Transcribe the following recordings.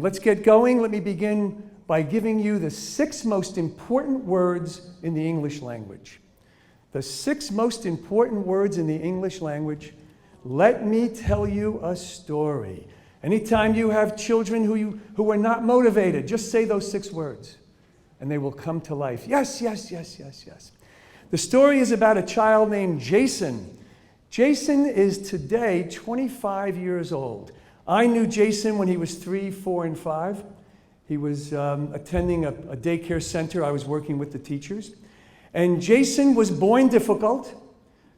Let's get going. Let me begin by giving you the 6 most important words in the English language. The 6 most important words in the English language. Let me tell you a story. Anytime you have children who are not motivated, just say those 6 words and they will come to life. Yes, yes, yes, yes, yes. The story is about a child named Jason. Jason is today 25 years old. I knew Jason when he was 3, 4, and 5. He was attending a daycare center. I was working with the teachers. And Jason was born difficult.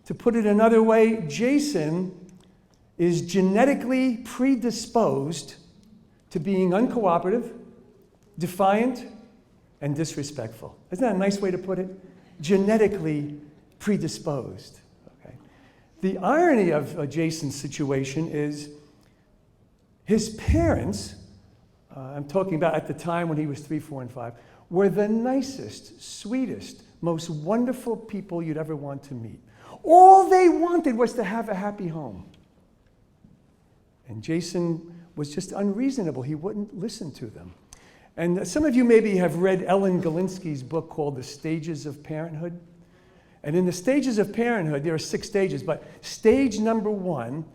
To put it another way, Jason is genetically predisposed to being uncooperative, defiant, and disrespectful. Isn't that a nice way to put it? Genetically predisposed. Okay. The irony of Jason's situation is his parents, I'm talking about at the time when he was 3, 4, and 5, were the nicest, sweetest, most wonderful people you'd ever want to meet. All they wanted was to have a happy home. And Jason was just unreasonable. He wouldn't listen to them. And some of you maybe have read Ellen Galinsky's book called The Stages of Parenthood. And in the stages of parenthood, there are 6 stages, but stage number 1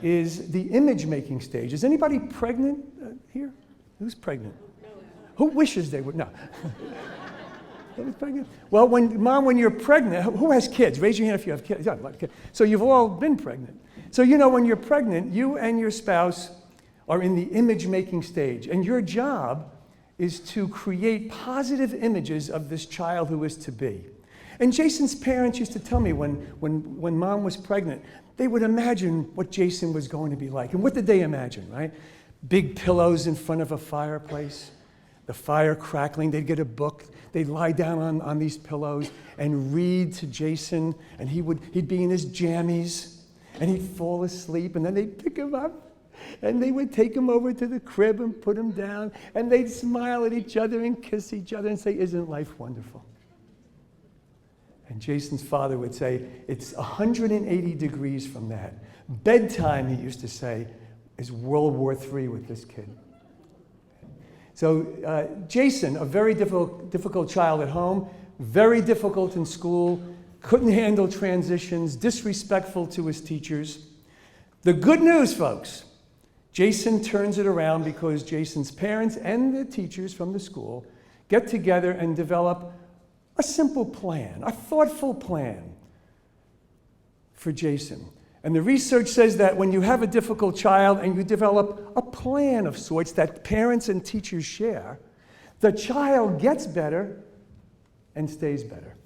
is the image-making stage. Is anybody pregnant here? Who's pregnant? Who wishes they were? No. Nobody's pregnant? Well, when you're pregnant, who has kids? Raise your hand if you have kids. So you've all been pregnant. So you know when you're pregnant, you and your spouse are in the image-making stage. And your job is to create positive images of this child who is to be. And Jason's parents used to tell me when mom was pregnant, they would imagine what Jason was going to be like. And what did they imagine, right? Big pillows in front of a fireplace, the fire crackling. They'd get a book. They'd lie down on these pillows and read to Jason. And he'd be in his jammies. And he'd fall asleep. And then they'd pick him up. And they would take him over to the crib and put him down. And they'd smile at each other and kiss each other and say, "Isn't life wonderful?" And Jason's father would say, "It's 180 degrees from that. Bedtime," he used to say, "is World War III with this kid." So Jason, a very difficult child at home, very difficult in school, couldn't handle transitions, disrespectful to his teachers. The good news, folks, Jason turns it around because Jason's parents and the teachers from the school get together and develop a simple plan, a thoughtful plan for Jason. And the research says that when you have a difficult child and you develop a plan of sorts that parents and teachers share, the child gets better and stays better.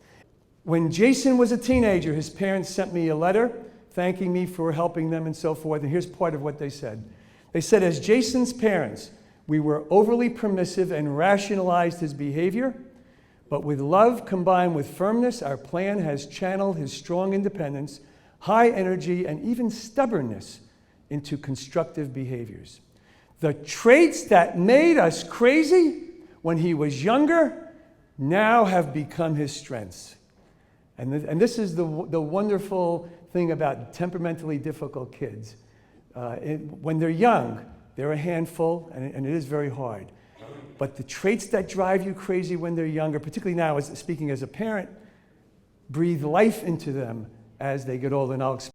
When Jason was a teenager, his parents sent me a letter thanking me for helping them and so forth. And here's part of what they said. They said, "As Jason's parents, we were overly permissive and rationalized his behavior. But with love combined with firmness, our plan has channeled his strong independence, high energy, and even stubbornness into constructive behaviors. The traits that made us crazy when he was younger now have become his strengths." And this is the wonderful thing about temperamentally difficult kids. When they're young, they're a handful, and it is very hard. But the traits that drive you crazy when they're younger, particularly now, speaking as a parent, breathe life into them as they get older. And I'll explain